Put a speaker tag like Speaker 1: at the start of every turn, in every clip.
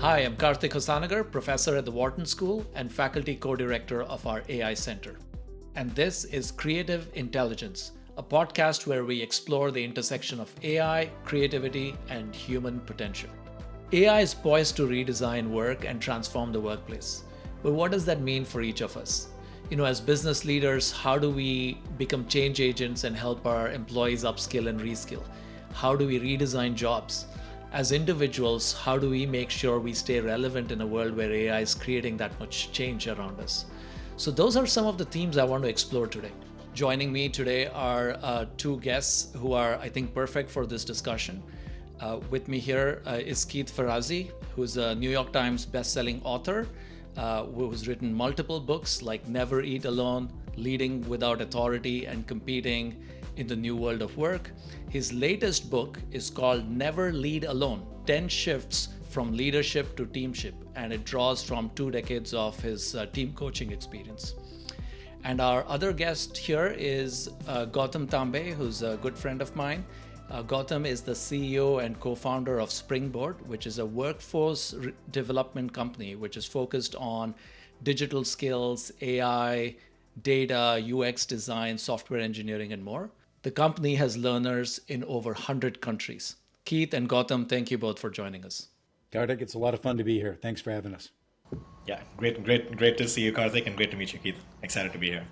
Speaker 1: Hi, I'm Kartik Hosanagar, professor at the Wharton School and faculty co-director of our AI Center. And this is Creative Intelligence, a podcast where we explore the intersection of AI, creativity, and human potential. AI is poised to redesign work and transform the workplace. But what does that mean for each of us? As business leaders, how do we become change agents and help our employees upskill and reskill? How do we redesign jobs? As individuals, how do we make sure we stay relevant in a world where AI is creating that much change around us? So, those are some of the themes I want to explore today. Joining me today are two guests who are, I think, perfect for this discussion. With me here is Keith Ferrazzi, who's a New York Times bestselling author who's written multiple books like Never Eat Alone, Leading Without Authority, and Competing in the New World of Work. His latest book is called Never Lead Alone, 10 Shifts from Leadership to Teamship, and it draws from 2 decades of his team coaching experience. And our other guest here is Gautam Tambay, who's a good friend of mine. Gautam is the CEO and co-founder of Springboard, which is a workforce development company which is focused on digital skills, AI, data, UX design, software engineering, and more. The company has learners in over 100 countries. Keith and Gautam, thank you both for joining us.
Speaker 2: Kartik, it's a lot of fun to be here. Thanks for having us.
Speaker 3: Yeah, great to see you, Karthik, and great to meet you, Keith. Excited to be here.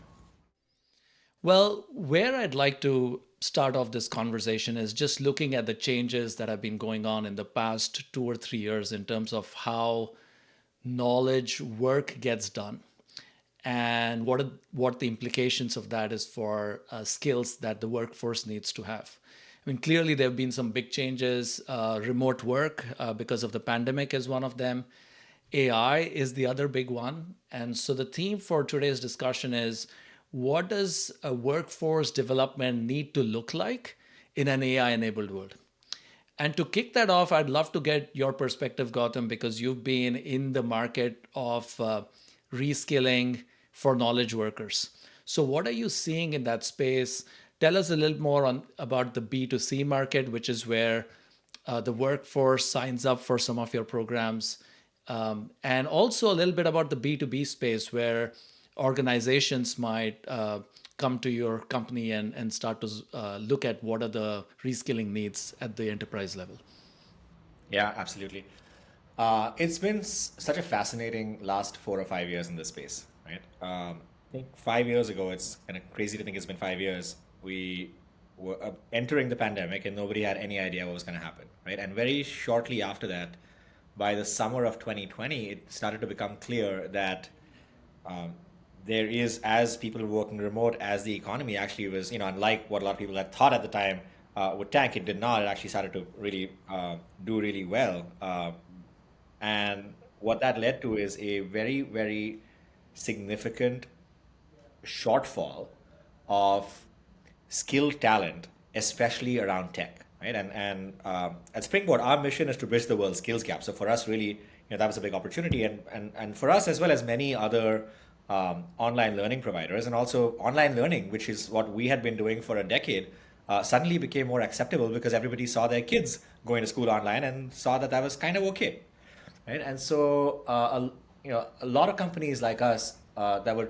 Speaker 1: Well, where I'd like to start off this conversation is just looking at the changes that have been going on in the past 2 or 3 years in terms of how knowledge work gets done and what the implications of that is for skills that the workforce needs to have. I mean, clearly there have been some big changes. Remote work because of the pandemic is one of them. AI is the other big one. And so the theme for today's discussion is, what does a workforce development need to look like in an AI-enabled world? And to kick that off, I'd love to get your perspective, Gautam, because you've been in the market of reskilling for knowledge workers. So what are you seeing in that space? Tell us a little more about the B2C market, which is where the workforce signs up for some of your programs. And also a little bit about the B2B space where organizations might come to your company and start to look at what are the reskilling needs at the enterprise level.
Speaker 3: Yeah, absolutely. It's been such a fascinating last 4 or 5 years in this space, right? I think 5 years ago, it's kind of crazy to think it's been 5 years. We were entering the pandemic and nobody had any idea what was going to happen, right? And very shortly after that, by the summer of 2020, it started to become clear that um, there is, as people were working remote, as the economy actually was, unlike what a lot of people had thought at the time would tank, it did not. It actually started to really do really well. And what that led to is a very, very significant shortfall of skilled talent, especially around tech, right? And at Springboard, our mission is to bridge the world skills gap. So for us, really, that was a big opportunity, and for us as well as many other online learning providers, and also online learning, which is what we had been doing for a decade, suddenly became more acceptable because everybody saw their kids going to school online and saw that that was kind of okay, right? And so a lot of companies like us that were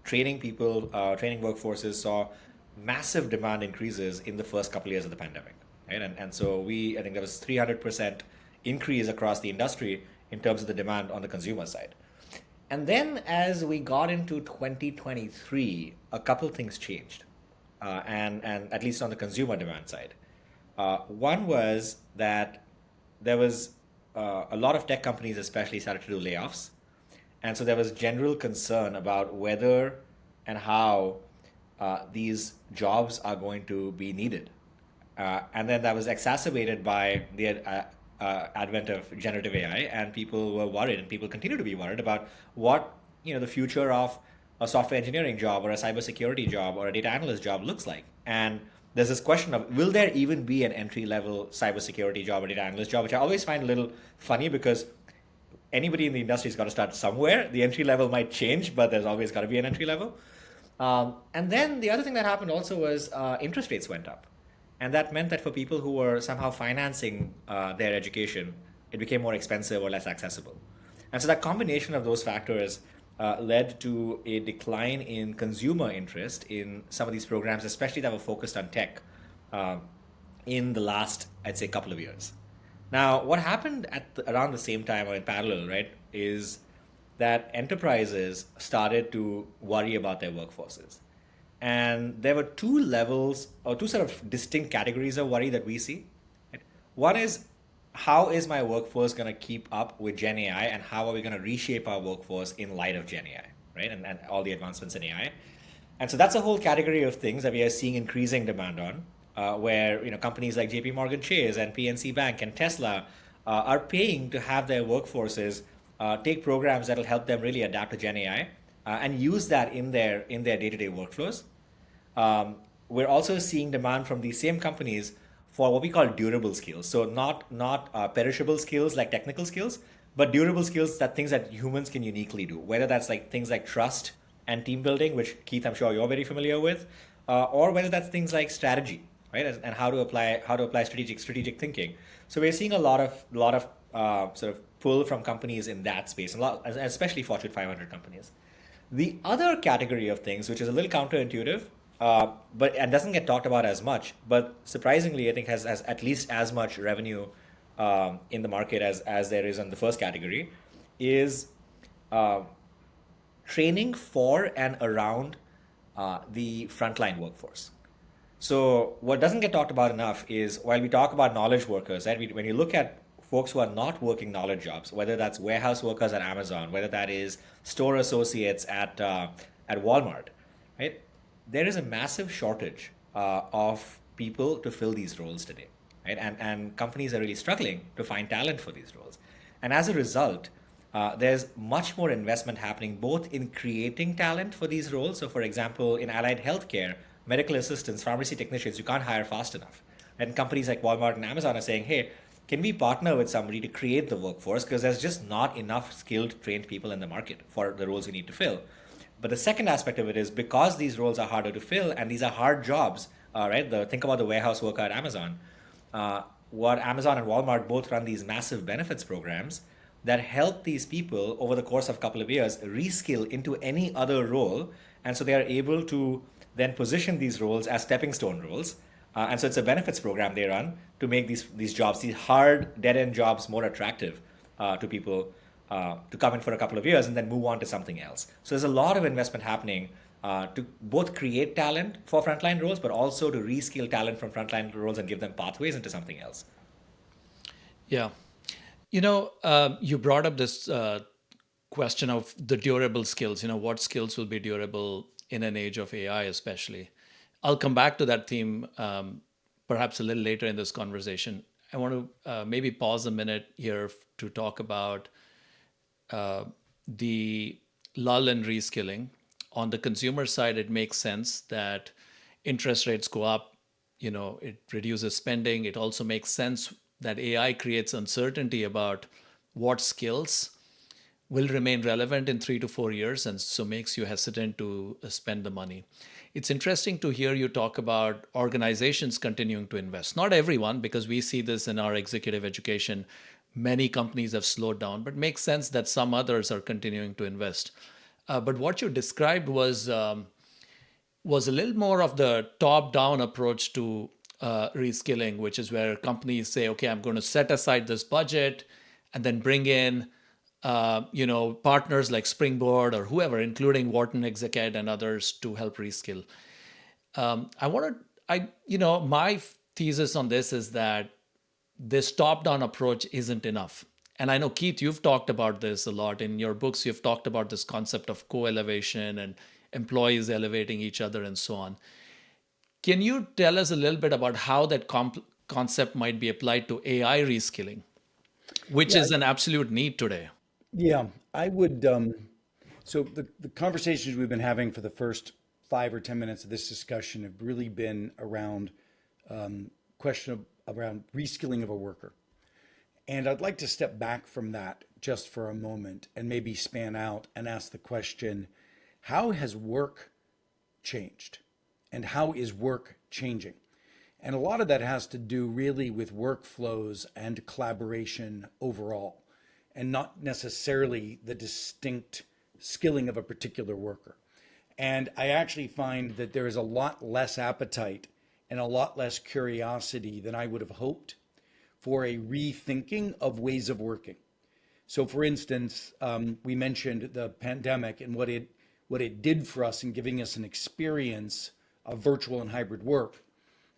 Speaker 3: training people, training workforces, saw massive demand increases in the first couple of years of the pandemic, right? And so I think there was 300% increase across the industry in terms of the demand on the consumer side. And then as we got into 2023, a couple things changed, and at least on the consumer demand side. One was that there was a lot of tech companies especially started to do layoffs. And so there was general concern about whether and how these jobs are going to be needed. And then that was exacerbated by the advent of generative AI, and people were worried, and people continue to be worried about what the future of a software engineering job or a cybersecurity job or a data analyst job looks like. And there's this question of, will there even be an entry level cybersecurity job or data analyst job, which I always find a little funny because anybody in the industry has got to start somewhere. The entry level might change, but there's always got to be an entry level. And then the other thing that happened also was interest rates went up. And that meant that for people who were somehow financing their education, it became more expensive or less accessible. And so that combination of those factors led to a decline in consumer interest in some of these programs, especially that were focused on tech, uh, in the last, I'd say, couple of years. Now, what happened around the same time or in parallel, right, is that enterprises started to worry about their workforces. And there were two levels or two sort of distinct categories of worry that we see. Right? One is, how is my workforce going to keep up with Gen AI, and how are we going to reshape our workforce in light of Gen AI, right? And all the advancements in AI. And so that's a whole category of things that we are seeing increasing demand on, where companies like JP Morgan Chase and PNC Bank and Tesla are paying to have their workforces take programs that will help them really adapt to Gen AI and use that in their day-to-day workflows. We're also seeing demand from these same companies for what we call durable skills. So not perishable skills like technical skills, but durable skills, that things that humans can uniquely do. Whether that's like things like trust and team building, which Keith, I'm sure you're very familiar with, or whether that's things like strategy, right, and how to apply strategic thinking. So we're seeing a lot of sort of pull from companies in that space, especially Fortune 500 companies. The other category of things, which is a little counterintuitive, but and doesn't get talked about as much, but surprisingly, I think has at least as much revenue in the market as there is in the first category, is uh, training for and around the frontline workforce. So what doesn't get talked about enough is, while we talk about knowledge workers, right? When you look at folks who are not working knowledge jobs, whether that's warehouse workers at Amazon, whether that is store associates at Walmart, right? There is a massive shortage of people to fill these roles today, right? And companies are really struggling to find talent for these roles. And as a result, there's much more investment happening both in creating talent for these roles. So, for example, in allied healthcare, medical assistants, pharmacy technicians, you can't hire fast enough. And companies like Walmart and Amazon are saying, hey, can we partner with somebody to create the workforce? Because there's just not enough skilled, trained people in the market for the roles we need to fill. But the second aspect of it is, because these roles are harder to fill and these are hard jobs, right? Think about the warehouse worker at Amazon. What Amazon and Walmart both run these massive benefits programs that help these people over the course of a couple of years reskill into any other role. And so they are able to then position these roles as stepping stone roles. And so it's a benefits program they run to make these jobs, these hard dead end jobs, more attractive to people to come in for a couple of years and then move on to something else. So there's a lot of investment happening to both create talent for frontline roles, but also to reskill talent from frontline roles and give them pathways into something else.
Speaker 1: Yeah. You brought up this question of the durable skills. What skills will be durable in an age of AI, especially. I'll come back to that theme perhaps a little later in this conversation. I want to maybe pause a minute here to talk about the lull in reskilling. On the consumer side, it makes sense that interest rates go up, it reduces spending. It also makes sense that AI creates uncertainty about what skills will remain relevant in 3 to 4 years, and so makes you hesitant to spend the money. It's interesting to hear you talk about organizations continuing to invest. Not everyone, because we see this in our executive education. Many companies have slowed down, but makes sense that some others are continuing to invest. But what you described was a little more of the top-down approach to reskilling, which is where companies say, okay, I'm going to set aside this budget and then bring in partners like Springboard or whoever, including Wharton Exec-Ed and others, to help reskill. My thesis on this is that this top-down approach isn't enough. And I know, Keith, you've talked about this a lot. In your books, you've talked about this concept of co-elevation and employees elevating each other and so on. Can you tell us a little bit about how that concept might be applied to AI reskilling, which
Speaker 2: Yeah,
Speaker 1: is an absolute need today?
Speaker 2: yeah, I would. So the conversations we've been having for the first 5 or 10 minutes of this discussion have really been around around reskilling of a worker. And I'd like to step back from that just for a moment and maybe span out and ask the question, how has work changed? And how is work changing? And a lot of that has to do really with workflows and collaboration overall, and not necessarily the distinct skilling of a particular worker. And I actually find that there is a lot less appetite and a lot less curiosity than I would have hoped for a rethinking of ways of working. So, for instance, we mentioned the pandemic and what it did for us in giving us an experience of virtual and hybrid work.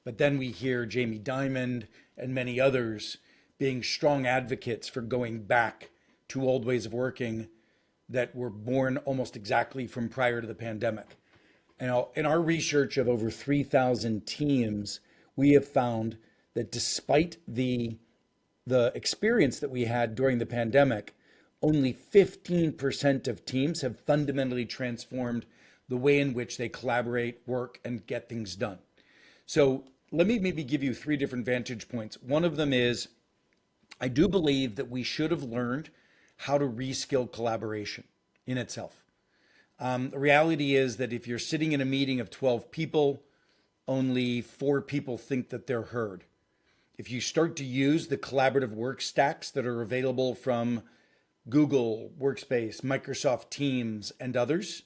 Speaker 2: But then we hear Jamie Dimon and many others being strong advocates for going back to old ways of working that were born almost exactly from prior to the pandemic. And in our research of over 3,000 teams, we have found that despite the experience that we had during the pandemic, only 15% of teams have fundamentally transformed the way in which they collaborate, work, and get things done. So let me maybe give you three different vantage points. One of them is I do believe that we should have learned how to reskill collaboration in itself. The reality is that if you're sitting in a meeting of 12 people, only 4 people think that they're heard. If you start to use the collaborative work stacks that are available from Google Workspace, Microsoft Teams, and others,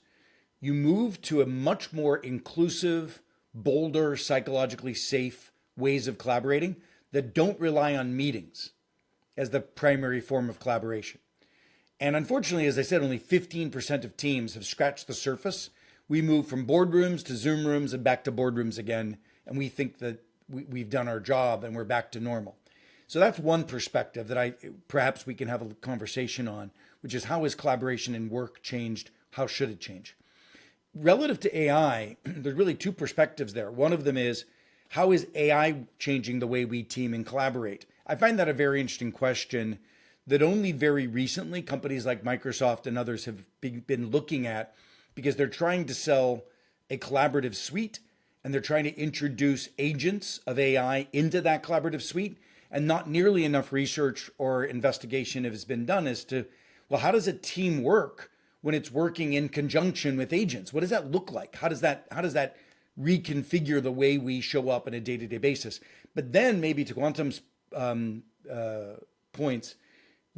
Speaker 2: you move to a much more inclusive, bolder, psychologically safe ways of collaborating that don't rely on meetings as the primary form of collaboration. And unfortunately, as I said, only 15% of teams have scratched the surface. We move from boardrooms to Zoom rooms and back to boardrooms again, and we think that we've done our job and we're back to normal. So that's one perspective that perhaps we can have a conversation on, which is how has collaboration in work changed? How should it change? Relative to AI, there's really two perspectives there. One of them is, how is AI changing the way we team and collaborate? I find that a very interesting question that only very recently companies like Microsoft and others have been looking at, because they're trying to sell a collaborative suite and they're trying to introduce agents of AI into that collaborative suite. And not nearly enough research or investigation has been done as to, well, how does a team work when it's working in conjunction with agents? What does that look like? How does that reconfigure the way we show up on a day-to-day basis? But then maybe to Gautam's points,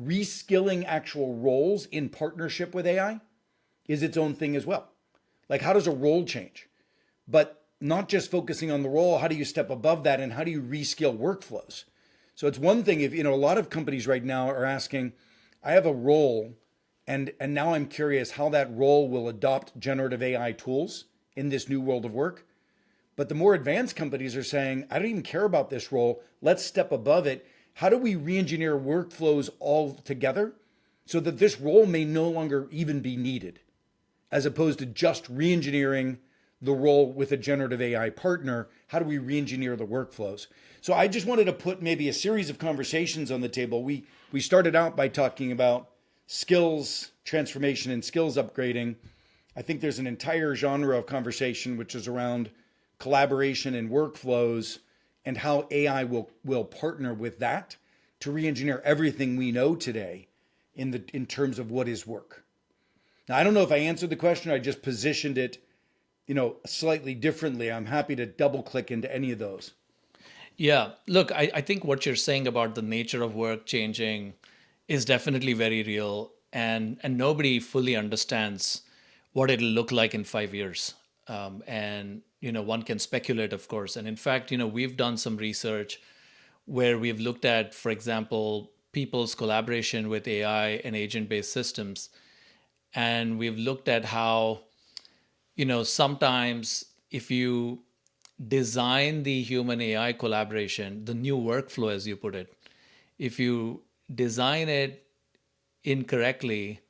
Speaker 2: reskilling actual roles in partnership with AI is its own thing as well. Like, how does a role change? But not just focusing on the role, how do you step above that and how do you reskill workflows? So it's one thing if, a lot of companies right now are asking, I have a role and now I'm curious how that role will adopt generative AI tools in this new world of work. But the more advanced companies are saying, I don't even care about this role. Let's step above it. How do we re-engineer workflows all together so that this role may no longer even be needed, as opposed to just re-engineering the role with a generative AI partner? How do we re-engineer the workflows? So I just wanted to put maybe a series of conversations on the table. We started out by talking about skills transformation and skills upgrading. I think there's an entire genre of conversation which is around collaboration and workflows and how AI will partner with that to re-engineer everything we know today in terms of what is work. Now, I don't know if I answered the question. I just positioned it, slightly differently. I'm happy to double click into any of those.
Speaker 1: Yeah, look, I think what you're saying about the nature of work changing is definitely very real, and nobody fully understands what it'll look like in 5 years. And one can speculate, of course. And in fact, we've done some research where we've looked at, for example, people's collaboration with AI and agent-based systems, and we've looked at how, sometimes if you design the human AI collaboration, the new workflow, as you put it, if you design it incorrectly,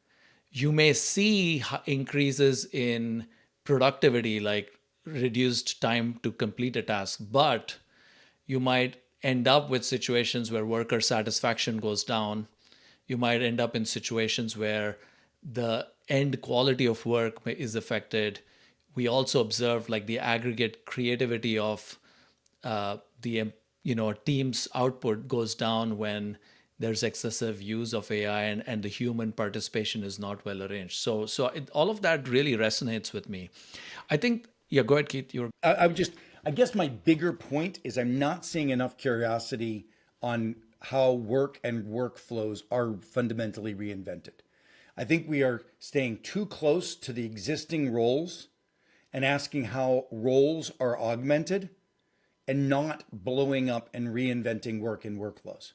Speaker 1: you may see increases in productivity, like reduced time to complete a task, but you might end up with situations where worker satisfaction goes down. You might end up in situations where the end quality of work is affected. We also observed like the aggregate creativity of the team's output goes down when there's excessive use of AI and the human participation is not well arranged. So all of that really resonates with me. I think, yeah, go ahead, Keith.
Speaker 2: I guess my bigger point is I'm not seeing enough curiosity on how work and workflows are fundamentally reinvented. I think we are staying too close to the existing roles and asking how roles are augmented and not blowing up and reinventing work and workflows.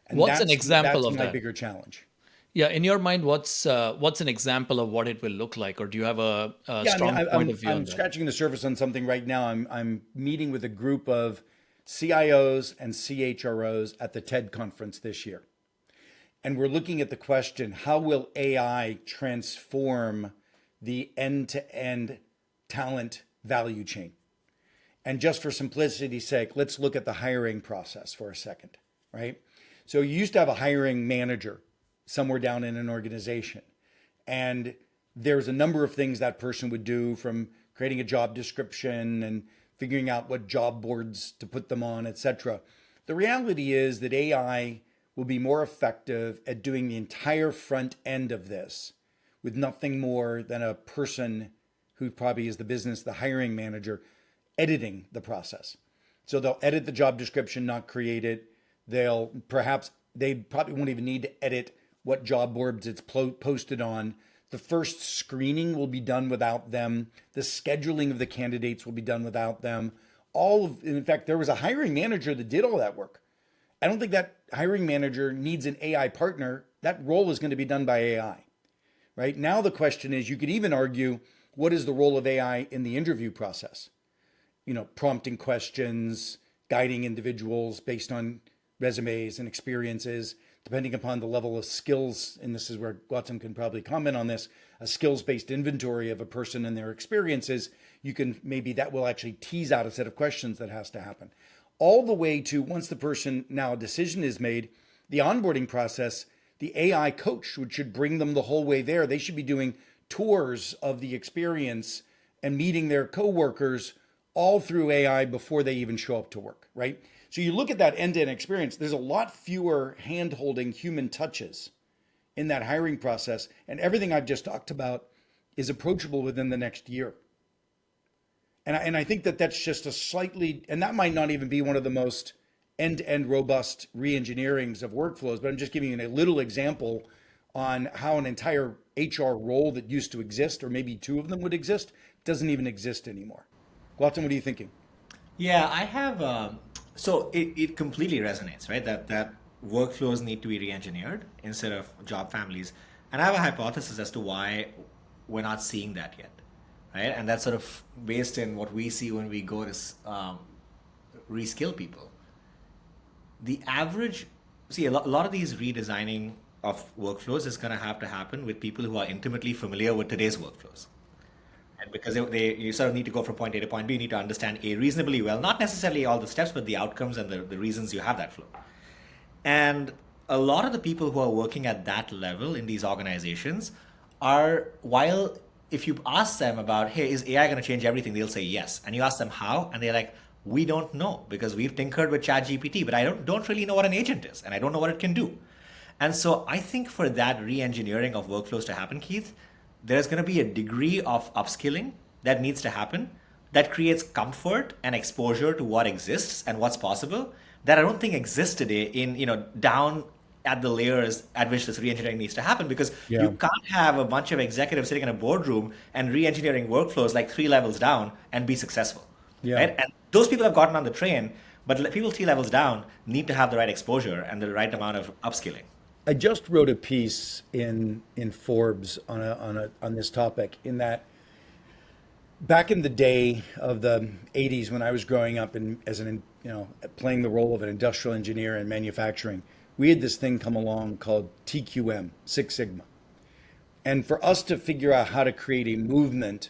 Speaker 2: And
Speaker 1: What's an example
Speaker 2: that's
Speaker 1: of
Speaker 2: my
Speaker 1: that?
Speaker 2: bigger challenge.
Speaker 1: Yeah, in your mind, what's an example of what it will look like, or do you have a
Speaker 2: Yeah, I mean,
Speaker 1: strong point of view
Speaker 2: I'm
Speaker 1: on that?
Speaker 2: scratching the surface on something right now. I'm meeting with a group of CIOs and CHROs at the TED conference this year. And we're looking at the question, how will AI transform the end-to-end talent value chain? And just for simplicity's sake, let's look at the hiring process for a second, right? So you used to have a hiring manager somewhere down in an organization. And there's a number of things that person would do, from creating a job description and figuring out what job boards to put them on, etc. The reality is that AI will be more effective at doing the entire front end of this with nothing more than a person who probably is the business, the hiring manager, editing the process. So they'll edit the job description, not create it. They probably won't even need to edit what job boards it's posted on. The first screening will be done without them. The scheduling of the candidates will be done without them. In fact, there was a hiring manager that did all that work. I don't think that hiring manager needs an AI partner. That role is going to be done by AI, right? Now the question is, you could even argue, what is the role of AI in the interview process? Prompting questions, guiding individuals based on resumes and experiences, depending upon the level of skills. And this is where Gautam can probably comment on this, a skills-based inventory of a person and their experiences. That will actually tease out a set of questions that has to happen. All the way to, once the person, now a decision is made, the onboarding process, the AI coach should bring them the whole way there. They should be doing tours of the experience and meeting their coworkers all through AI before they even show up to work, right? So you look at that end-to-end experience, there's a lot fewer hand-holding human touches in that hiring process. And everything I've just talked about is approachable within the next year. And I think that's just and that might not even be one of the most end-to-end robust re-engineerings of workflows, but I'm just giving you a little example on how an entire HR role that used to exist, or maybe two of them would exist, doesn't even exist anymore. Gautam, what are you thinking?
Speaker 3: Yeah, I have. So it completely resonates, right? That workflows need to be re-engineered instead of job families. And I have a hypothesis as to why we're not seeing that yet, right? And that's sort of based in what we see when we go to reskill people. The average, a lot of these redesigning of workflows is going to happen with people who are intimately familiar with today's workflows. And because you sort of need to go from point A to point B, you need to understand A reasonably well, not necessarily all the steps, but the outcomes and the reasons you have that flow. And a lot of the people who are working at that level in these organizations if you ask them about, hey, is AI going to change everything? They'll say yes. And you ask them how, and they're like, we don't know, because we've tinkered with ChatGPT, but I don't really know what an agent is, and I don't know what it can do. And so I think for that re-engineering of workflows to happen, Keith, there's going to be a degree of upskilling that needs to happen that creates comfort and exposure to what exists and what's possible that I don't think exists today in, down at the layers at which this re-engineering needs to happen, because you can't have a bunch of executives sitting in a boardroom and re-engineering workflows like 3 levels down and be successful.
Speaker 2: Yeah.
Speaker 3: Right? And those people have gotten on the train, but people 3 levels down need to have the right exposure and the right amount of upskilling.
Speaker 2: I just wrote a piece in Forbes on this topic, in that back in the day of the 80s, when I was growing up playing the role of an industrial engineer in manufacturing, we had this thing come along called TQM, Six Sigma. And for us to figure out how to create a movement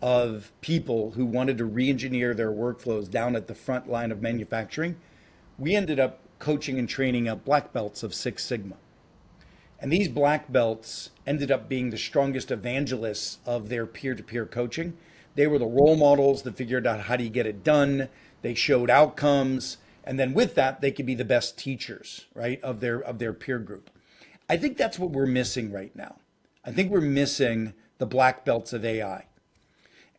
Speaker 2: of people who wanted to re-engineer their workflows down at the front line of manufacturing, we ended up coaching and training up black belts of Six Sigma. And these black belts ended up being the strongest evangelists of their peer-to-peer coaching. They were the role models that figured out how do you get it done. They showed outcomes. And then with that, they could be the best teachers, right, of their peer group. I think that's what we're missing right now. I think we're missing the black belts of AI.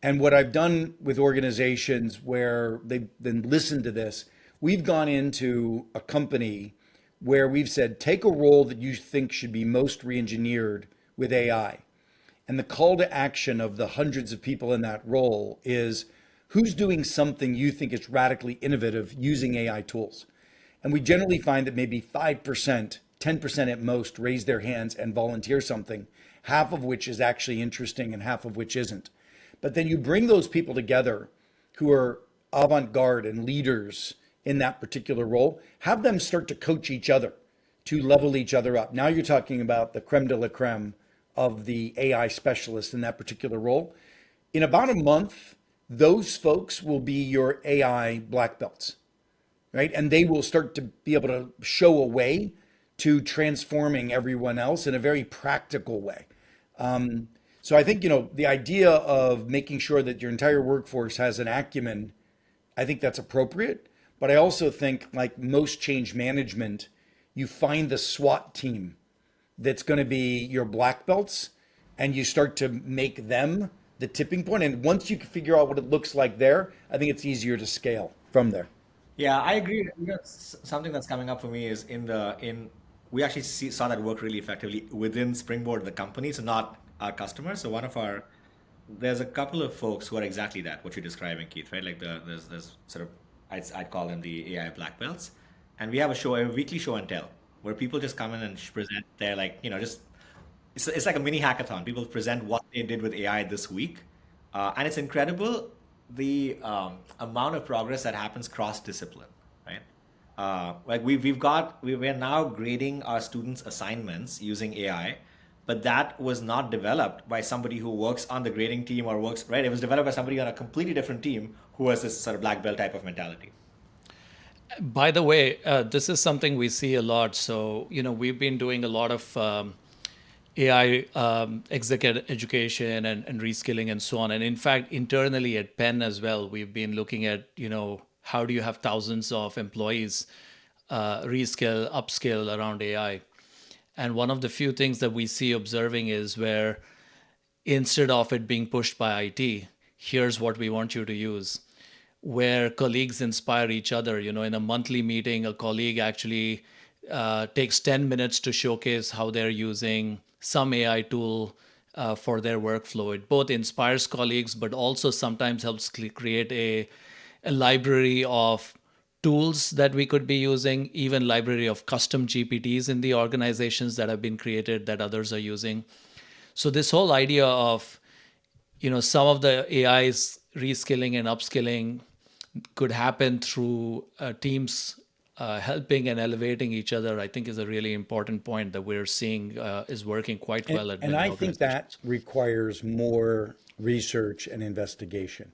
Speaker 2: And what I've done with organizations where they've then listened to this, we've gone into a company where we've said, take a role that you think should be most re-engineered with AI. And the call to action of the hundreds of people in that role is who's doing something you think is radically innovative using AI tools. And we generally find that maybe 5%, 10% at most raise their hands and volunteer something, half of which is actually interesting and half of which isn't. But then you bring those people together who are avant-garde and leaders in that particular role, have them start to coach each other to level each other up. Now you're talking about the creme de la creme of the AI specialist in that particular role. In about a month, those folks will be your AI black belts, right? And they will start to be able to show a way to transforming everyone else in a very practical way. So I think, the idea of making sure that your entire workforce has an acumen, I think that's appropriate. But I also think, like most change management, you find the SWAT team that's going to be your black belts, and you start to make them the tipping point. And once you can figure out what it looks like there, I think it's easier to scale from there.
Speaker 3: Yeah, I agree. Something that's coming up for me is in we actually saw that work really effectively within Springboard, the company, so not our customers. So there's a couple of folks who are exactly that, what you're describing, Keith, right? Like there's sort of I'd call them the AI black belts, and we have a weekly show and tell where people just come in and present their just it's like a mini hackathon. People present what they did with AI this week, and it's incredible the amount of progress that happens cross discipline, right? Like we're now grading our students' assignments using AI, but that was not developed by somebody who works on the grading team or works right. It was developed by somebody on a completely different team who has this sort of black belt type of mentality.
Speaker 1: By the way, this is something we see a lot. So, we've been doing a lot of AI executive education and reskilling and so on. And in fact, internally at Penn as well, we've been looking at, how do you have thousands of employees reskill, upskill around AI? And one of the few things that we see observing is where instead of it being pushed by IT, here's what we want you to use, where colleagues inspire each other. In a monthly meeting, a colleague actually takes 10 minutes to showcase how they're using some AI tool for their workflow. It both inspires colleagues, but also sometimes helps create a library of tools that we could be using, even library of custom GPTs in the organizations that have been created that others are using. So this whole idea of, some of the AI's reskilling and upskilling could happen through teams helping and elevating each other, I think is a really important point that we're seeing is working quite well at
Speaker 2: And
Speaker 1: many
Speaker 2: I think that
Speaker 1: organizations.
Speaker 2: requires more research and investigation.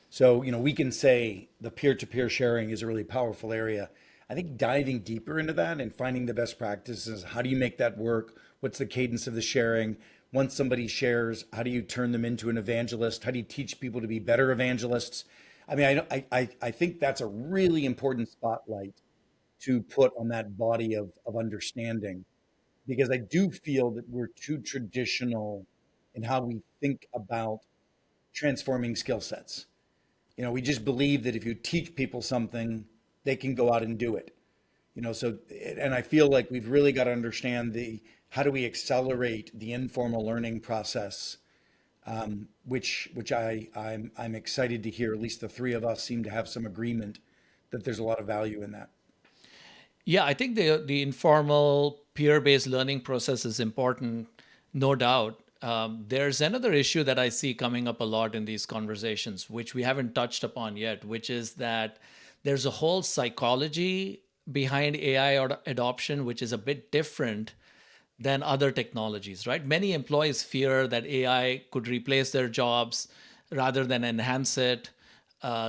Speaker 2: So, we can say the peer-to-peer sharing is a really powerful area. I think diving deeper into that and finding the best practices, how do you make that work? What's the cadence of the sharing? Once somebody shares, how do you turn them into an evangelist? How do you teach people to be better evangelists? I mean, I think that's a really important spotlight to put on that body of understanding, because I do feel that we're too traditional in how we think about transforming skill sets. We just believe that if you teach people something, they can go out and do it. So, and I feel like we've really got to understand the how do we accelerate the informal learning process, which I'm excited to hear. At least the three of us seem to have some agreement that there's a lot of value in that.
Speaker 1: Yeah, I think the informal peer-based learning process is important, no doubt. There's another issue that I see coming up a lot in these conversations, which we haven't touched upon yet, which is that there's a whole psychology behind AI adoption, which is a bit different than other technologies, right? Many employees fear that AI could replace their jobs rather than enhance it.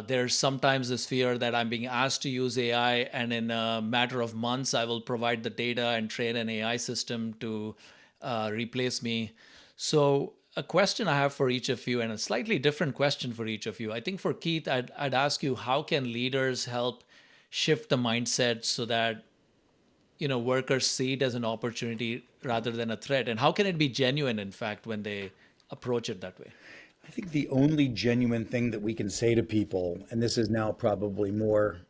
Speaker 1: There's sometimes this fear that I'm being asked to use AI, and in a matter of months, I will provide the data and train an AI system to replace me. So, a question I have for each of you, and a slightly different question for each of you. I think for Keith, I'd ask you, how can leaders help shift the mindset so that workers see it as an opportunity rather than a threat, and how can it be genuine, in fact, when they approach it that way?
Speaker 2: I think the only genuine thing that we can say to people, and this is now probably more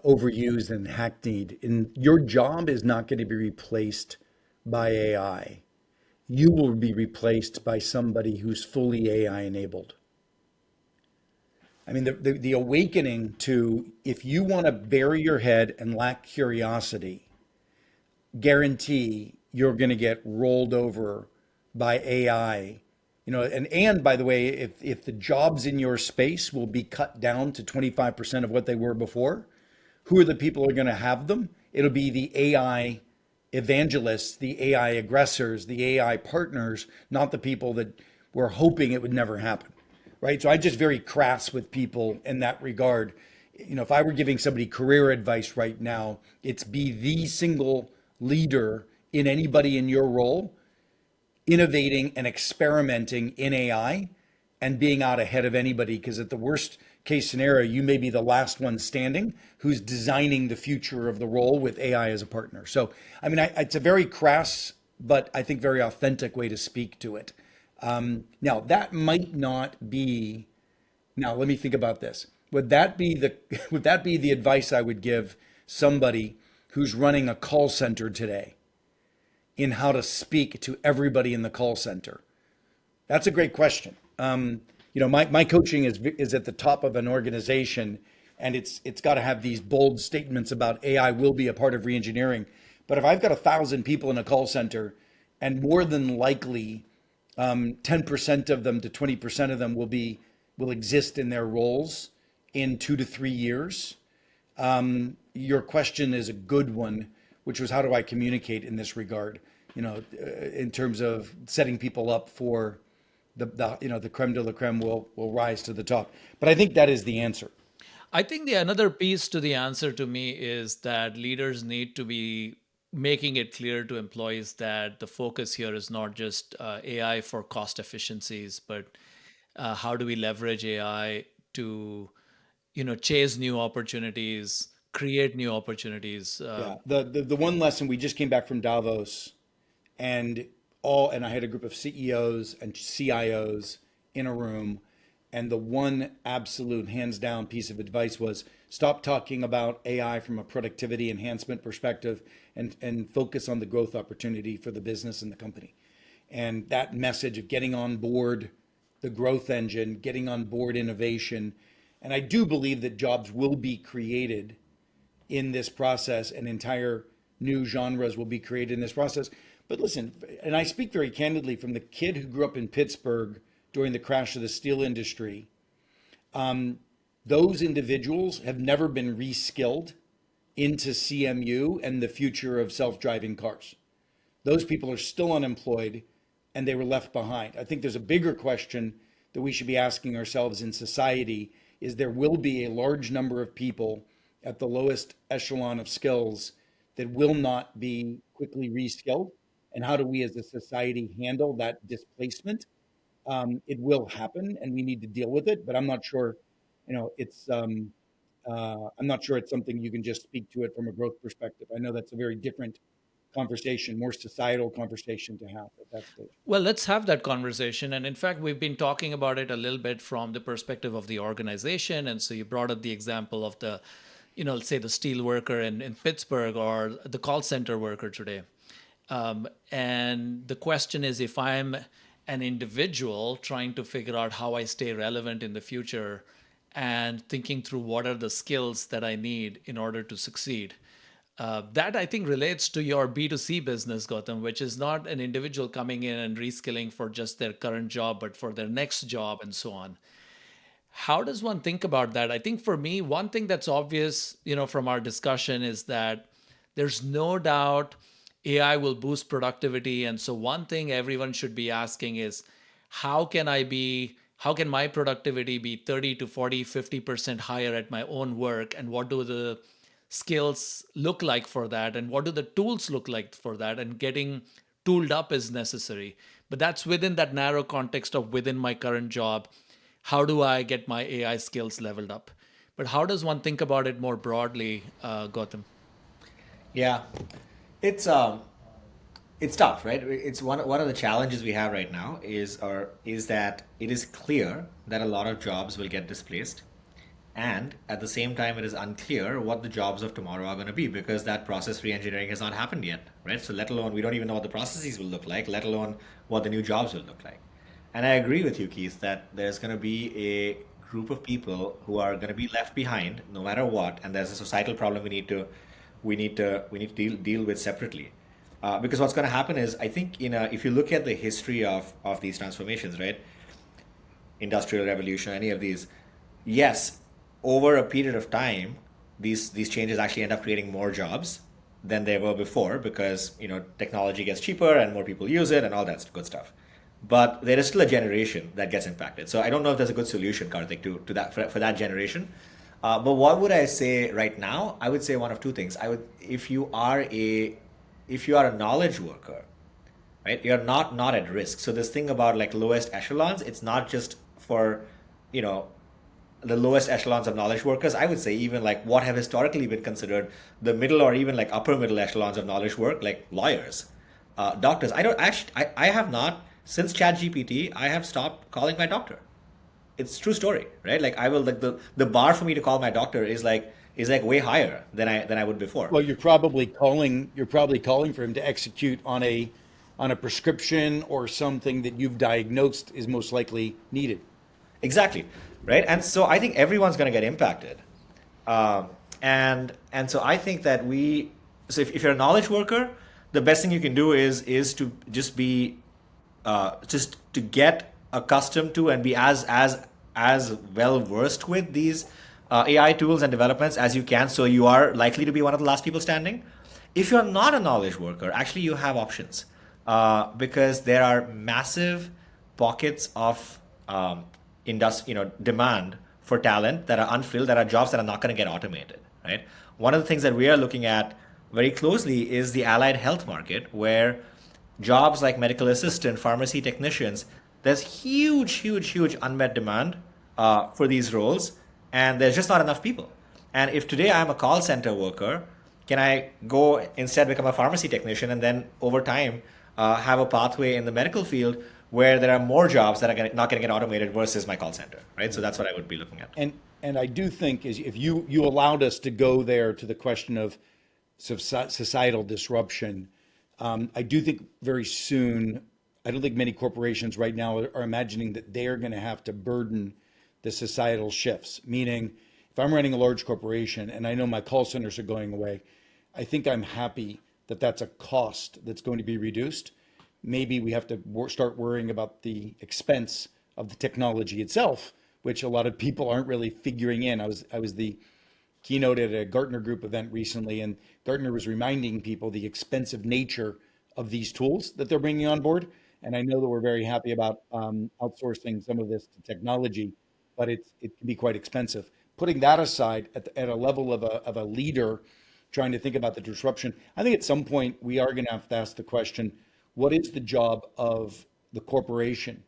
Speaker 2: overused and hackneyed, in your job is not going to be replaced by AI. You will be replaced by somebody who's fully AI enabled. I mean, the awakening to if you want to bury your head and lack curiosity, guarantee you're going to get rolled over by AI. And by the way, if the jobs in your space will be cut down to 25% of what they were before, who are the people who are going to have them? It'll be the AI evangelists, the AI aggressors, the AI partners, not the people that were hoping it would never happen. Right. So I'm just very crass with people in that regard. If I were giving somebody career advice right now, it's be the single leader in anybody in your role, innovating and experimenting in AI and being out ahead of anybody. Because at the worst case scenario, you may be the last one standing who's designing the future of the role with AI as a partner. So, I mean, it's a very crass, but I think very authentic way to speak to it. Now, that might not be. Now, let me think about this. Would that be the would that be the advice I would give somebody who's running a call center today in how to speak to everybody in the call center? That's a great question. My coaching is at the top of an organization, and it's got to have these bold statements about AI will be a part of reengineering. But if I've got 1,000 people in a call center, and more than likely 10% of them to 20% of them will exist in their roles in 2 to 3 years. Your question is a good one, which was how do I communicate in this regard? In terms of setting people up for the creme de la creme will rise to the top. But I think that is the answer.
Speaker 1: I think the another piece to the answer to me is that leaders need to be making it clear to employees that the focus here is not just AI for cost efficiencies, but how do we leverage AI to, chase new opportunities, create new opportunities.
Speaker 2: Yeah. The one lesson, we just came back from Davos, and I had a group of CEOs and CIOs in a room, and the one absolute hands down piece of advice was stop talking about AI from a productivity enhancement perspective and focus on the growth opportunity for the business and the company. And that message of getting on board the growth engine, getting on board innovation. And I do believe that jobs will be created in this process, and entire new genres will be created in this process. But listen, and I speak very candidly from the kid who grew up in Pittsburgh during the crash of the steel industry. Those individuals have never been reskilled into CMU and the future of self-driving cars. Those people are still unemployed and they were left behind. I think there's a bigger question that we should be asking ourselves in society is there will be a large number of people at the lowest echelon of skills that will not be quickly reskilled. And how do we as a society handle that displacement? It will happen and we need to deal with it, but I'm not sure, I'm not sure it's something you can just speak to it from a growth perspective. I know that's a very different conversation, more societal conversation to have at that stage.
Speaker 1: Well, let's have that conversation. And in fact, we've been talking about it a little bit from the perspective of the organization. And so you brought up the example of the, say the steel worker in Pittsburgh or the call center worker today. And the question is, if I'm an individual trying to figure out how I stay relevant in the future and thinking through what are the skills that I need in order to succeed. That I think relates to your B2C business, Gautam, which is not an individual coming in and reskilling for just their current job, but for their next job and so on. How does one think about that? I think for me, one thing that's obvious, from our discussion is that there's no doubt AI will boost productivity. And so one thing everyone should be asking is, how can my productivity be 30 to 40, 50% higher at my own work? And what do the skills look like for that? And what do the tools look like for that? And getting tooled up is necessary. But that's within that narrow context of within my current job. How do I get my AI skills leveled up? But how does one think about it more broadly, Gautam?
Speaker 3: Yeah, it's it's tough, right? It's one of the challenges we have right now is that it is clear that a lot of jobs will get displaced, and at the same time, it is unclear what the jobs of tomorrow are going to be because that process re-engineering has not happened yet, right? So let alone we don't even know what the processes will look like, let alone what the new jobs will look like. And I agree with you, Keith, that there's going to be a group of people who are going to be left behind no matter what, and there's a societal problem we need to deal with separately. Because what's going to happen is, I think, if you look at the history of these transformations, right, industrial revolution, any of these, yes, over a period of time, these changes actually end up creating more jobs than they were before because technology gets cheaper and more people use it and all that good stuff. But there is still a generation that gets impacted. So I don't know if there's a good solution, Karthik, to that for that generation. But what would I say right now? I would say one of two things. I would, if you are a knowledge worker, right, you're not at risk. So this thing about like lowest echelons, it's not just for you know the lowest echelons of knowledge workers. I would say even like what have historically been considered the middle or even like upper middle echelons of knowledge work, like lawyers, doctors. I don't actually, I have not, since ChatGPT, I have stopped calling my doctor. It's true story, right? Like I will, like the bar for me to call my doctor is like way higher than I would before.
Speaker 2: Well, you're probably calling for him to execute on a prescription or something that you've diagnosed is most likely needed.
Speaker 3: Exactly, right? And so I think everyone's going to get impacted. Um, and so I think that so if you're a knowledge worker, the best thing you can do is to just be just to get accustomed to and be as well versed with these AI tools and developments as you can, so you are likely to be one of the last people standing. If you're not a knowledge worker, actually you have options because there are massive pockets of demand for talent that are unfilled, that are jobs that are not going to get automated, right? One of the things that we are looking at very closely is the allied health market, where jobs like medical assistant, pharmacy technicians, there's huge unmet demand for these roles, and there's just not enough people. And if today I'm a call center worker, can I go instead become a pharmacy technician and then over time have a pathway in the medical field where there are more jobs that are not going to get automated versus my call center, right? So that's what I would be looking at.
Speaker 2: And I do think is if you allowed us to go there to the question of societal disruption, I do think very soon, I don't think many corporations right now are imagining that they're going to have to burden the societal shifts. Meaning, if I'm running a large corporation and I know my call centers are going away, I think I'm happy that that's a cost that's going to be reduced. Maybe we have to start worrying about the expense of the technology itself, which a lot of people aren't really figuring in. I was the keynote at a Gartner Group event recently, and Gartner was reminding people the expensive nature of these tools that they're bringing on board. And I know that we're very happy about outsourcing some of this to technology, but it can be quite expensive. Putting that aside, at a level of a leader trying to think about the disruption, I think at some point we are going to have to ask the question, what is the job of the corporation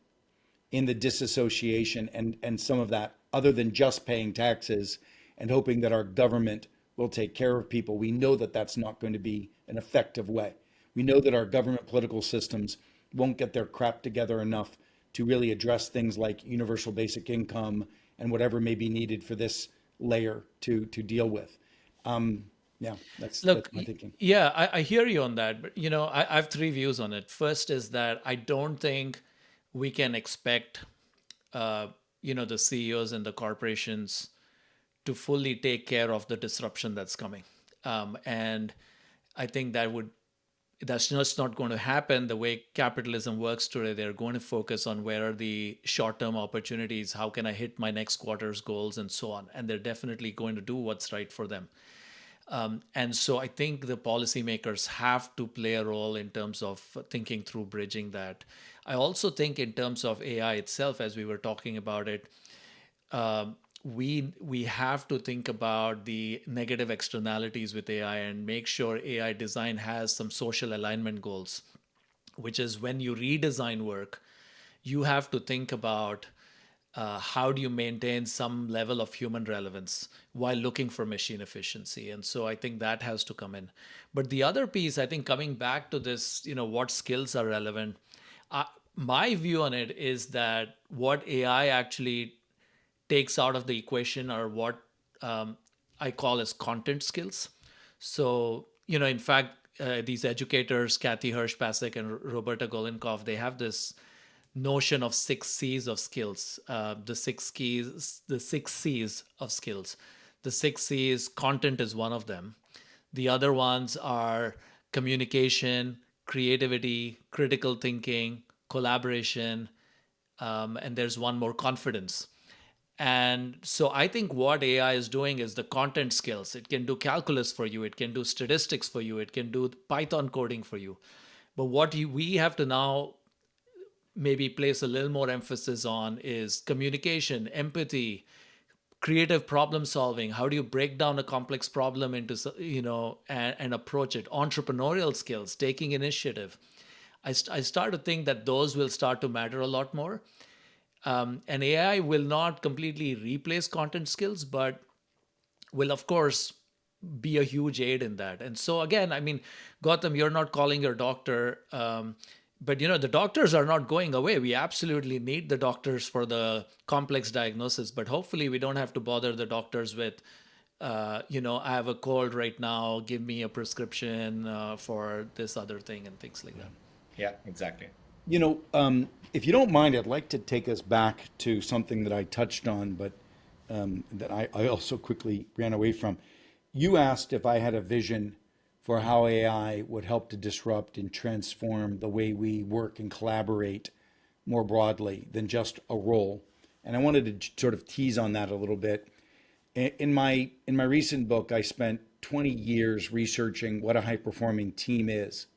Speaker 2: in the disassociation and some of that, other than just paying taxes and hoping that our government will take care of people? We know that that's not going to be an effective way. We know that our government political systems won't get their crap together enough to really address things like universal basic income and whatever may be needed for this layer to deal with. Yeah, that's
Speaker 1: Look,
Speaker 2: my thinking.
Speaker 1: yeah, I hear you on that, but I have three views on it. First is that I don't think we can expect, uh, the CEOs and the corporations to fully take care of the disruption that's coming. And I think that's just not going to happen the way capitalism works today. They're going to focus on where are the short-term opportunities, how can I hit my next quarter's goals, and so on. And they're definitely going to do what's right for them. And so I think the policymakers have to play a role in terms of thinking through bridging that. I also think in terms of AI itself, as we were talking about it, we have to think about the negative externalities with AI and make sure AI design has some social alignment goals, which is when you redesign work, you have to think about how do you maintain some level of human relevance while looking for machine efficiency? And so I think that has to come in. But the other piece, I think, coming back to this, what skills are relevant, my view on it is that what AI actually takes out of the equation are what I call as content skills. So, in fact, these educators, Kathy Hirsch-Pasek and Roberta Golenkopf, they have this notion of 6 C's of skills. The 6 C's of skills. The 6 C's, content is one of them. The other ones are communication, creativity, critical thinking, collaboration, and there's one more, confidence. And so I think what AI is doing is the content skills. It can do calculus for you, it can do statistics for you, it can do Python coding for you. But we have to now maybe place a little more emphasis on is communication, empathy, creative problem solving. How do you break down a complex problem into, and approach it? Entrepreneurial skills, taking initiative. I start to think that those will start to matter a lot more. And AI will not completely replace content skills, but will, of course, be a huge aid in that. And so, again, I mean, Gautam, you're not calling your doctor, but the doctors are not going away. We absolutely need the doctors for the complex diagnosis, but hopefully, we don't have to bother the doctors with, I have a cold right now. Give me a prescription for this other thing and things like that.
Speaker 3: Yeah, exactly.
Speaker 2: If you don't mind, I'd like to take us back to something that I touched on, but that I also quickly ran away from. You asked if I had a vision for how AI would help to disrupt and transform the way we work and collaborate more broadly than just a role. And I wanted to sort of tease on that a little bit. In my recent book, I spent 20 years researching what a high-performing team is.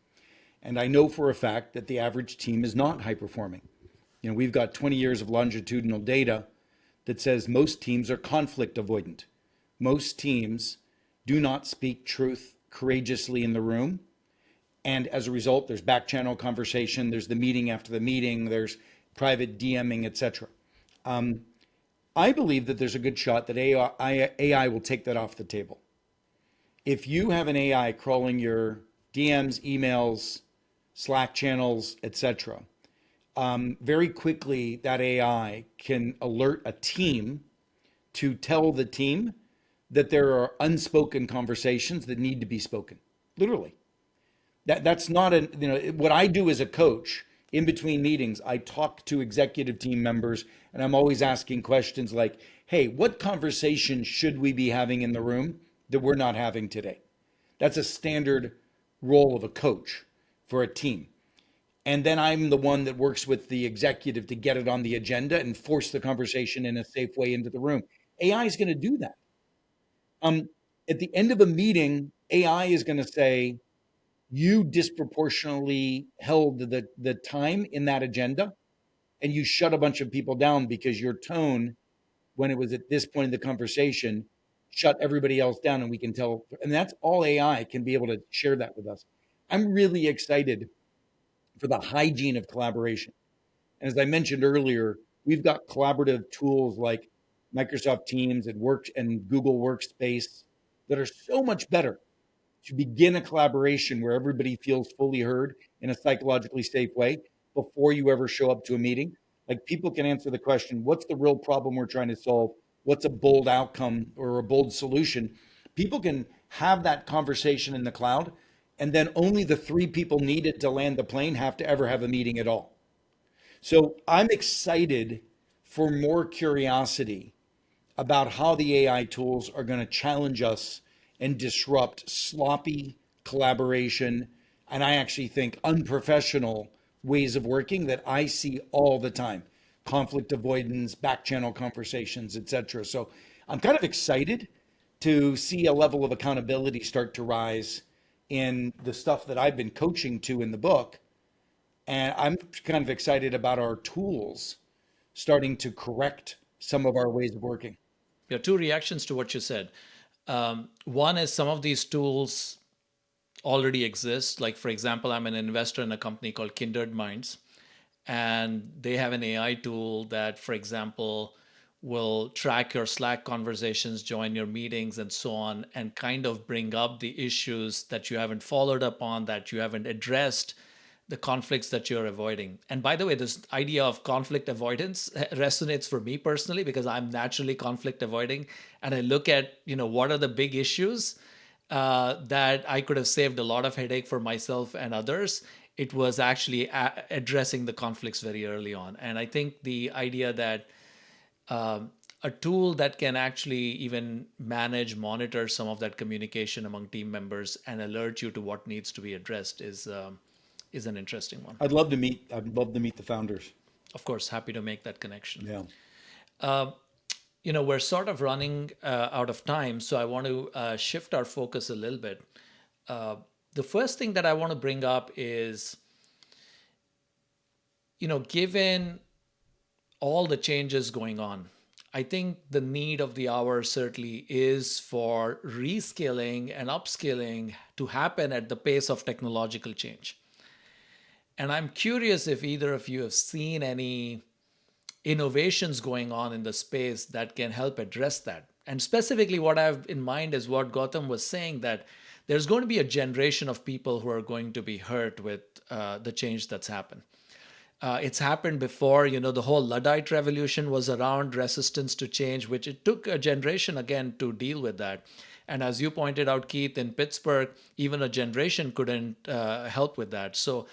Speaker 2: And I know for a fact that the average team is not high performing. We've got 20 years of longitudinal data that says most teams are conflict avoidant. Most teams do not speak truth courageously in the room. And as a result, there's back channel conversation, there's the meeting after the meeting, there's private DMing, etc. I believe that there's a good shot that AI will take that off the table. If you have an AI crawling your DMs, emails, Slack channels, etc., very quickly that AI can alert a team to tell the team that there are unspoken conversations that need to be spoken. Literally. That's not what I do as a coach in between meetings. I talk to executive team members and I'm always asking questions like, hey, what conversation should we be having in the room that we're not having today? That's a standard role of a coach for a team. And then I'm the one that works with the executive to get it on the agenda and force the conversation in a safe way into the room. AI is going to do that. At the end of a meeting, AI is going to say, you disproportionately held the time in that agenda and you shut a bunch of people down because your tone, when it was at this point in the conversation, shut everybody else down. And we can tell, and that's all AI can be able to share that with us. I'm really excited for the hygiene of collaboration. And as I mentioned earlier, we've got collaborative tools like Microsoft Teams and Google Workspace that are so much better to begin a collaboration where everybody feels fully heard in a psychologically safe way before you ever show up to a meeting. Like, people can answer the question, what's the real problem we're trying to solve? What's a bold outcome or a bold solution? People can have that conversation in the cloud, and then only the 3 people needed to land the plane have to ever have a meeting at all. So I'm excited for more curiosity about how the AI tools are going to challenge us and disrupt sloppy collaboration, and I actually think unprofessional ways of working that I see all the time. Conflict avoidance, back channel conversations, etc. So I'm kind of excited to see a level of accountability start to rise in the stuff that I've been coaching to in the book. And I'm kind of excited about our tools starting to correct some of our ways of working.
Speaker 1: There are two reactions to what you said. One is some of these tools already exist. Like, for example, I'm an investor in a company called Kindred Minds. and they have an AI tool that, for example, will track your Slack conversations, join your meetings, and so on, and kind of bring up the issues that you haven't followed up on, that you haven't addressed, the conflicts that you're avoiding. And by the way, this idea of conflict avoidance resonates for me personally because I'm naturally conflict avoiding, and I look at, what are the big issues that I could have saved a lot of headache for myself and others. It was actually addressing the conflicts very early on. And I think the idea that a tool that can actually even manage, monitor some of that communication among team members and alert you to what needs to be addressed is an interesting one.
Speaker 2: I'd love to meet the founders.
Speaker 1: Of course, happy to make that connection.
Speaker 2: Yeah.
Speaker 1: We're sort of running out of time, so I want to shift our focus a little bit. The first thing that I want to bring up is, given all the changes going on, I think the need of the hour certainly is for reskilling and upskilling to happen at the pace of technological change. And I'm curious if either of you have seen any innovations going on in the space that can help address that. And specifically, what I have in mind is what Gautam was saying, that there's going to be a generation of people who are going to be hurt with the change that's happened. It's happened before, the whole Luddite revolution was around resistance to change, which it took a generation again to deal with that. And as you pointed out, Keith, in Pittsburgh, even a generation couldn't help with that. So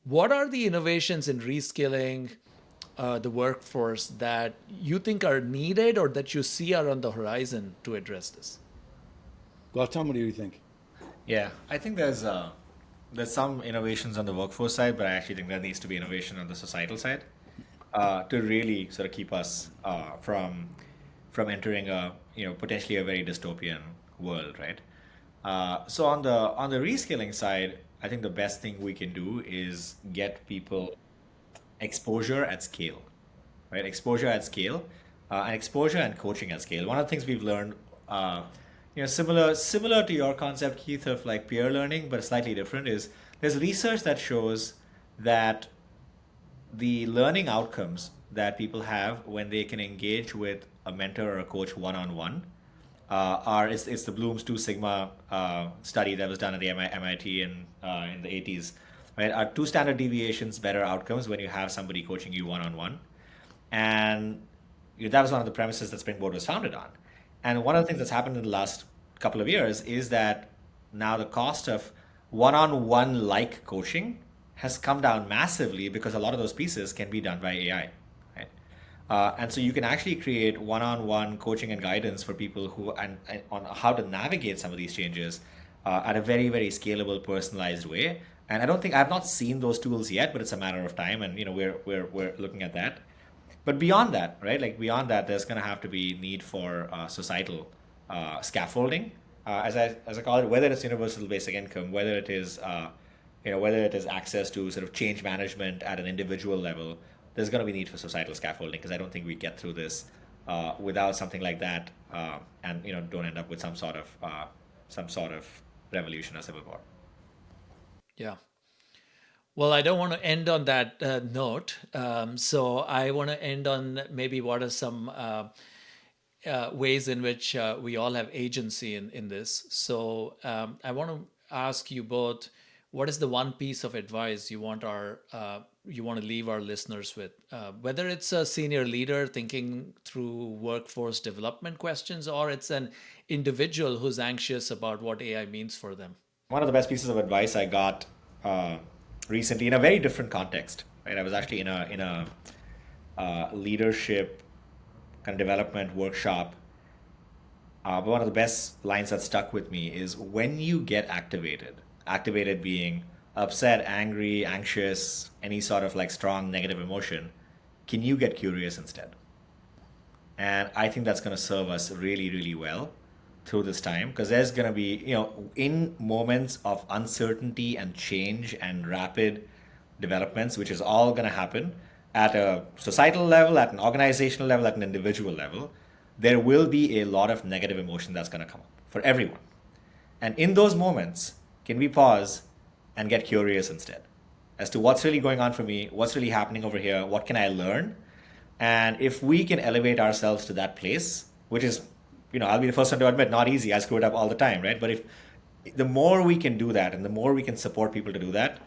Speaker 1: what are the innovations in reskilling the workforce that you think are needed or that you see are on the horizon to address this?
Speaker 2: Gautam, what do you think?
Speaker 3: Yeah, I think there's some innovations on the workforce side, but I actually think there needs to be innovation on the societal side to really sort of keep us from entering a potentially a very dystopian world, right? So on the reskilling side, I think the best thing we can do is get people exposure at scale, right? Exposure at scale, and exposure and coaching at scale. One of the things we've learned, similar to your concept, Keith, of like peer learning, but slightly different, is there's research that shows that the learning outcomes that people have when they can engage with a mentor or a coach one-on-one it's the Bloom's Two Sigma study that was done at the MIT in the 80s, right? Are two standard deviations better outcomes when you have somebody coaching you one-on-one, and that was one of the premises that Springboard was founded on. And one of the things that's happened in the last couple of years is that now the cost of one-on-one like coaching has come down massively because a lot of those pieces can be done by AI, right? And so you can actually create one-on-one coaching and guidance for people who and on how to navigate some of these changes at a very, very scalable, personalized way. And I've not seen those tools yet, but it's a matter of time, and we're looking at that. But beyond that, right? Like beyond that, there's going to have to be need for societal scaffolding, as I call it, whether it's universal basic income, whether it is whether it is access to sort of change management at an individual level. There's going to be need for societal scaffolding because I don't think we get through this without something like that, and don't end up with some sort of revolution or civil war.
Speaker 1: Yeah. Well, I don't want to end on that note. So I want to end on maybe what are some ways in which we all have agency in this. So I want to ask you both, what is the one piece of advice you want to leave our listeners with? Whether it's a senior leader thinking through workforce development questions, or it's an individual who's anxious about what AI means for them.
Speaker 3: One of the best pieces of advice I got recently in a very different context, right? I was actually in a leadership kind of development workshop. But one of the best lines that stuck with me is when you get activated being upset, angry, anxious, any sort of like strong negative emotion, can you get curious instead? And I think that's going to serve us really, really well through this time, because there's going to be, in moments of uncertainty and change and rapid developments, which is all going to happen at a societal level, at an organizational level, at an individual level, there will be a lot of negative emotion that's going to come up for everyone. And in those moments, can we pause and get curious instead? as to what's really going on for me, what's really happening over here, what can I learn? And if we can elevate ourselves to that place, which is, I'll be the first one to admit, not easy. I screw it up all the time, right? But if the more we can do that and the more we can support people to do that,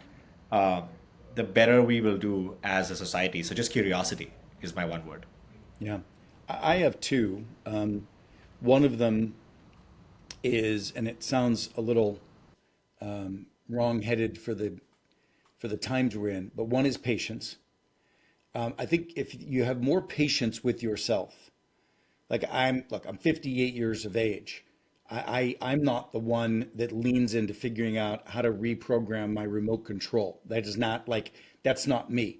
Speaker 3: the better we will do as a society. So just curiosity is my one word.
Speaker 2: Yeah. I have two. One of them is, and it sounds a little wrong-headed for the times we're in, but one is patience. I think if you have more patience with yourself, I'm 58 years of age. I'm not the one that leans into figuring out how to reprogram my remote control. That's not me.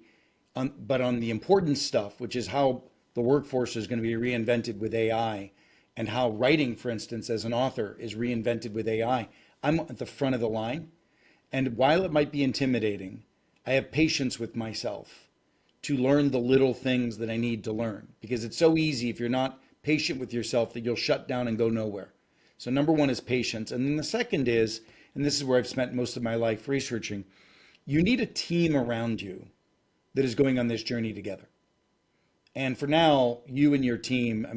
Speaker 2: But on the important stuff, which is how the workforce is going to be reinvented with AI, and how writing, for instance, as an author is reinvented with AI, I'm at the front of the line. And while it might be intimidating, I have patience with myself to learn the little things that I need to learn, because it's so easy if you're not patient with yourself that you'll shut down and go nowhere. So number one is patience. And then the second is, and this is where I've spent most of my life researching, you need a team around you that is going on this journey together. And for now, you and your team,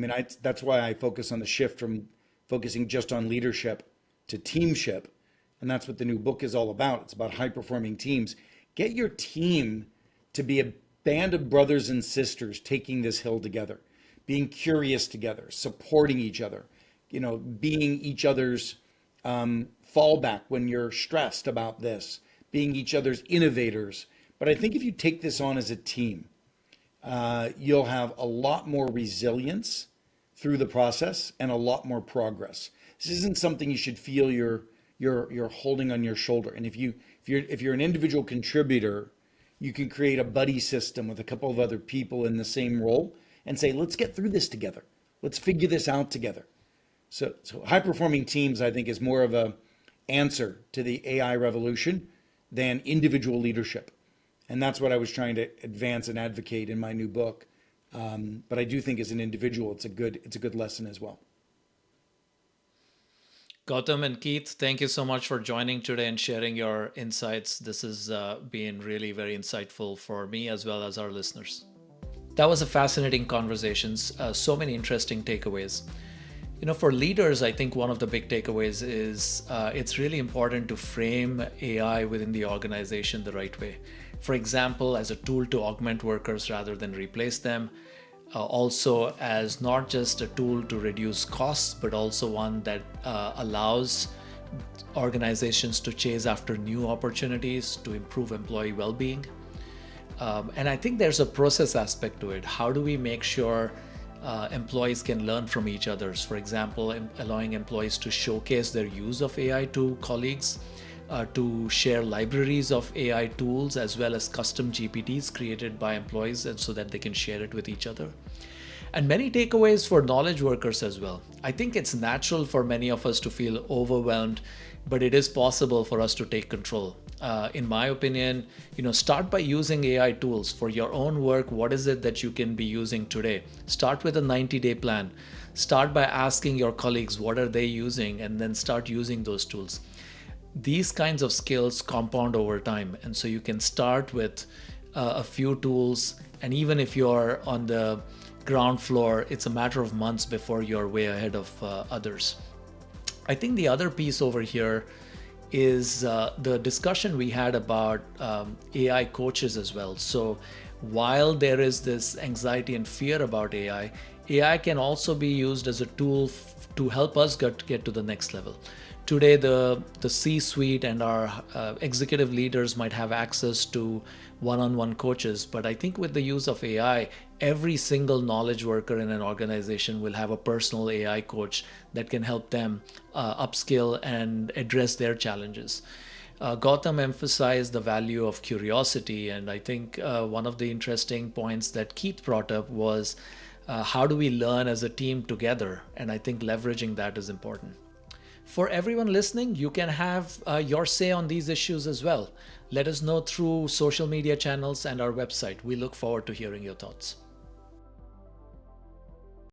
Speaker 2: that's why I focus on the shift from focusing just on leadership to teamship. And that's what the new book is all about. It's about high-performing teams. Get your team to be a band of brothers and sisters taking this hill together, being curious together, supporting each other, being each other's fallback when you're stressed about this, being each other's innovators. But I think if you take this on as a team, you'll have a lot more resilience through the process and a lot more progress. This isn't something you should feel you're holding on your shoulder. And if you're an individual contributor, you can create a buddy system with a couple of other people in the same role and say, let's get through this together. Let's figure this out together. So high-performing teams, I think, is more of a answer to the AI revolution than individual leadership. And that's what I was trying to advance and advocate in my new book. But I do think as an individual, it's a good lesson as well.
Speaker 1: Gautam and Keith, thank you so much for joining today and sharing your insights. This has been really very insightful for me as well as our listeners. That was a fascinating conversation. So many interesting takeaways. For leaders, I think one of the big takeaways is it's really important to frame AI within the organization the right way. For example, as a tool to augment workers rather than replace them. Also as not just a tool to reduce costs, but also one that allows organizations to chase after new opportunities to improve employee well-being. And I think there's a process aspect to it. How do we make sure employees can learn from each other? For example, allowing employees to showcase their use of AI to colleagues, to share libraries of AI tools as well as custom GPTs created by employees, and so that they can share it with each other. And many takeaways for knowledge workers as well. I think it's natural for many of us to feel overwhelmed, but it is possible for us to take control. In my opinion, start by using AI tools for your own work. What is it that you can be using today? Start with a 90-day plan. Start by asking your colleagues what are they using, and then start using those tools. These kinds of skills compound over time, and so you can start with a few tools, and even if you're on the ground floor, it's a matter of months before you're way ahead of others. I think the other piece over here is the discussion we had about AI coaches as well. So while there is this anxiety and fear about AI, AI can also be used as a tool to help us get to the next level. Today, the C-suite and our executive leaders might have access to one-on-one coaches, but I think with the use of AI, every single knowledge worker in an organization will have a personal AI coach that can help them upskill and address their challenges. Gautam emphasized the value of curiosity, and I think one of the interesting points that Keith brought up was how do we learn as a team together? And I think leveraging that is important. For everyone listening, you can have your say on these issues as well. Let us know through social media channels and our website. We look forward to hearing your thoughts.